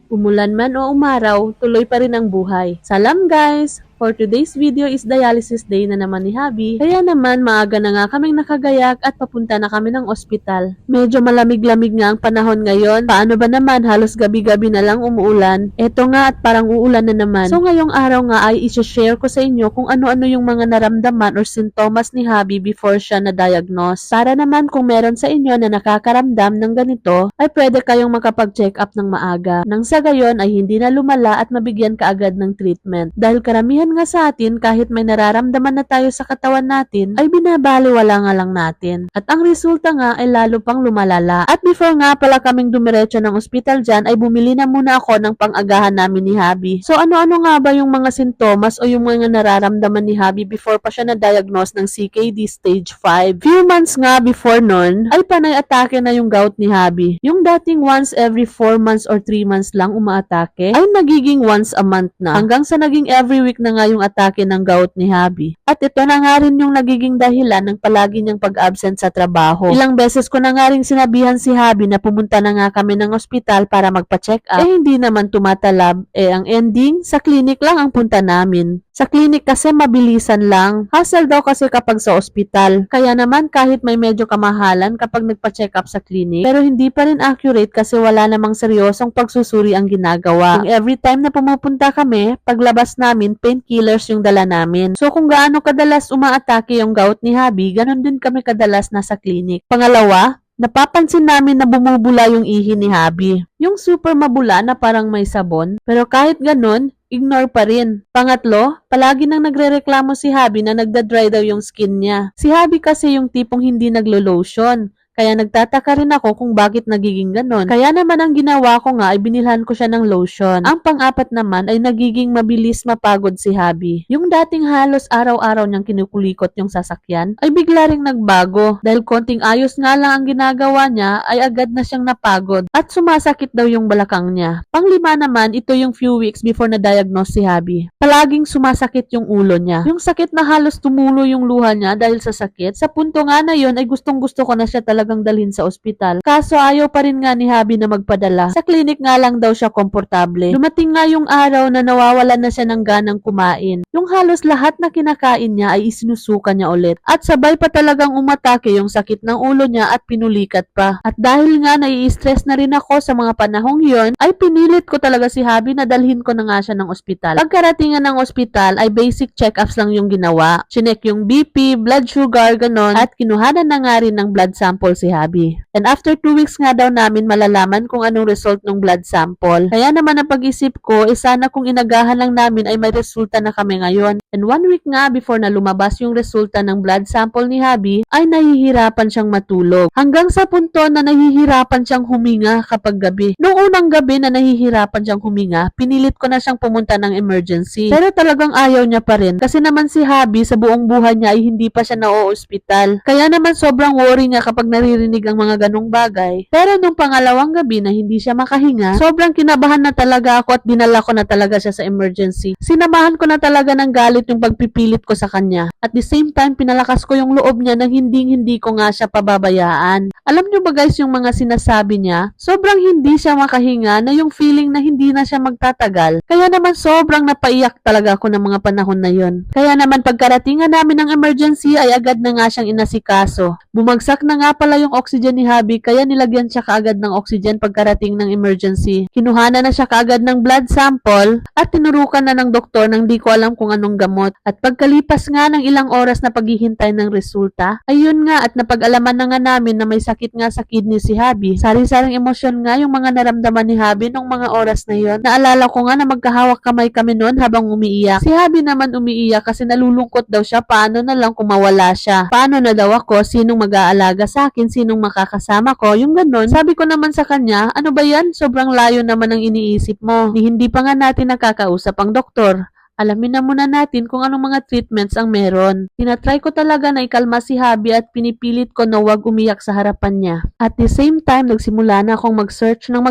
Umulan man o umaraw, tuloy pa rin ang buhay. Salam guys! For today's video is dialysis day na naman ni Habi. Kaya naman maaga na nga kaming nakagayak at papunta na kami ng ospital. Medyo malamig-lamig nga ang panahon ngayon. Paano ba naman halos gabi-gabi na lang umuulan? Eto nga at parang uulan na naman. So ngayong araw nga ay i-share ko sa inyo kung ano-ano yung mga naramdaman or sintomas ni Habi before siya na-diagnose. Para naman kung meron sa inyo na nakakaramdam ng ganito, ay pwede kayong makapag-check up ng maaga. Nang sa gayon ay hindi na lumala at mabigyan kaagad ng treatment. Dahil karamihan nga sa atin kahit may nararamdaman na tayo sa katawan natin ay binabaliwala nga lang natin. At ang resulta nga ay lalo pang lumalala. At before nga pala kaming dumiretso ng ospital dyan ay bumili na muna ako ng pang-agahan namin ni Habi. So ano-ano nga ba yung mga sintomas o yung mga nararamdaman ni Habi before pa siya na-diagnose ng CKD stage 5? Few months nga before nun ay panay atake na yung gout ni Habi. Yung dating once every 4 months or 3 months lang umaatake ay nagiging once a month na. Hanggang sa naging every week na nga yung atake ng gout ni Habi. At ito na nga rin yung nagiging dahilan ng palagi niyang pag-absent sa trabaho. Ilang beses ko na nga rin sinabihan si Habi na pumunta na nga kami ng ospital para magpa-check up. Hindi naman tumatalab. Ang ending, sa clinic lang ang punta namin. Sa clinic kasi mabilisan lang. Hassle daw kasi kapag sa ospital. Kaya naman kahit may medyo kamahalan kapag nagpa-check up sa clinic, pero hindi pa rin accurate kasi wala namang seryosong pagsusuri ang ginagawa. Kung every time na pumupunta kami, paglabas namin, painkillers yung dala namin. So kung gaano kadalas umaatake yung gout ni Habi, ganon din kami kadalas nasa clinic. Pangalawa, napapansin namin na bumubula yung ihi ni Habi. Yung super mabula na parang may sabon. Pero kahit ganon, ignore pa rin. Pangatlo, palagi nang nagrereklamo si Habi na nagda-dry daw yung skin niya. Si Habi kasi yung tipong hindi naglo-lotion. Kaya nagtataka rin ako kung bakit nagiging ganon. Kaya naman ang ginawa ko nga ay binilhan ko siya ng lotion. Ang pang-apat naman ay nagiging mabilis mapagod si Habi. Yung dating halos araw-araw niyang kinukulikot yung sasakyan ay bigla ring nagbago. Dahil konting ayos nga lang ang ginagawa niya ay agad na siyang napagod at sumasakit daw yung balakang niya. Panglima naman, ito yung few weeks before na-diagnose si Habi. Palaging sumasakit yung ulo niya. Yung sakit na halos tumulo yung luha niya dahil sa sakit. Sa punto nga na yun ay gustong-gusto ko na siya talagang dalhin sa ospital. Kaso ayaw pa rin nga ni Habi na magpadala. Sa clinic nga lang daw siya komportable. Dumating nga yung araw na nawawalan na siya ng ganang kumain. Yung halos lahat na kinakain niya ay isinusuka niya ulit. At sabay pa talagang umatake yung sakit ng ulo niya at pinulikat pa. At dahil nga nai-stress na rin ako sa mga panahong yon, ay pinilit ko talaga si Habi na dalhin ko na nga siya ng ospital. Pagkaratingan ng ospital ay basic check-ups lang yung ginawa. Chinek yung BP, blood sugar, ganon, at kinuhanan na nga rin ng blood sample si Habi. And after 2 weeks nga daw namin malalaman kung anong result ng blood sample. Kaya naman ang pag-isip ko, sana kung inagahan lang namin ay may resulta na kami ngayon. And 1 week nga before na lumabas yung resulta ng blood sample ni Habi, ay nahihirapan siyang matulog. Hanggang sa punto na nahihirapan siyang huminga kapag gabi. Noong unang gabi na nahihirapan siyang huminga, pinilit ko na siyang pumunta ng emergency. Pero talagang ayaw niya pa rin. Kasi naman si Habi sa buong buhay niya ay hindi pa siya na-o-hospital. Kaya naman sobrang worry niya kapag naririnig ang mga ganong bagay. Pero nung pangalawang gabi na hindi siya makahinga, sobrang kinabahan na talaga ako at dinala ko na talaga siya sa emergency. Sinamahan ko na talaga ng galit yung pagpipilit ko sa kanya. At the same time, pinalakas ko yung loob niya nang hindi ko nga siya pababayaan. Alam niyo ba guys yung mga sinasabi niya? Sobrang hindi siya makahinga na yung feeling na hindi na siya magtatagal. Kaya naman sobrang napaiyak talaga ako ng mga panahon na yon. Kaya naman pagkaratingan namin ng emergency ay agad na nga siyang inasikaso. Bumagsak na nga pala yung oxygen ni Habi kaya nilagyan siya kaagad ng oxygen pagkarating ng emergency. Kinuhanan na siya kaagad ng blood sample at tinurukan na ng doktor nang di ko alam kung anong gamot. At pagkalipas nga ng ilang oras na paghihintay ng resulta, ayun nga at napag-alaman na nga namin na may sakit nga sa kidney si Habi. Sari-saring emosyon nga yung mga naramdaman ni Habi nung mga oras na yon. Naalala ko nga na magkahawak kamay kami noon habang umiiyak. Si Habi naman umiiyak kasi nalulungkot daw siya paano na lang kung mawala siya. Paano na daw ako, sinong mag-aalaga sa akin, sinong makakasama ko, yung ganon. Sabi ko naman sa kanya, ano ba yan? Sobrang layo naman ang iniisip mo. Ni hindi pa nga natin nakakausap ang doktor. Alamin na muna natin kung anong mga treatments ang meron. Tinatry ko talaga na ikalma si Habi at pinipilit ko na huwag umiyak sa harapan niya. At the same time, nagsimula na akong mag-search ng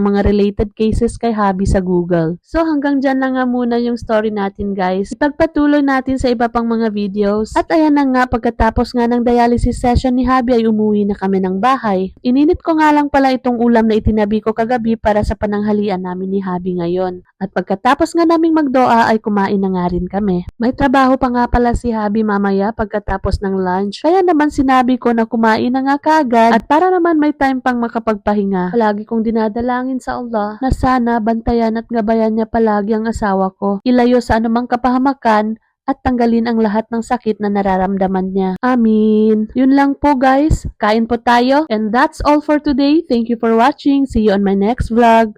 mga related cases kay Habi sa Google. So hanggang dyan lang nga muna yung story natin guys. Ipagpatuloy natin sa iba pang mga videos. At ayan na nga, pagkatapos nga ng dialysis session ni Habi ay umuwi na kami ng bahay. Ininit ko nga lang pala itong ulam na itinabi ko kagabi para sa pananghalian namin ni Habi ngayon. At pagkatapos nga naming magdoa ay kumain na nga rin kami. May trabaho pa nga pala si Habi mamaya pagkatapos ng lunch. Kaya naman sinabi ko na kumain na nga kaagad at para naman may time pang makapagpahinga. Palagi kong dinadalangin sa Allah na sana bantayan at gabayan niya palagi ang asawa ko. Ilayo sa anumang kapahamakan at tanggalin ang lahat ng sakit na nararamdaman niya. Amin. Yun lang po guys. Kain po tayo. And that's all for today. Thank you for watching. See you on my next vlog.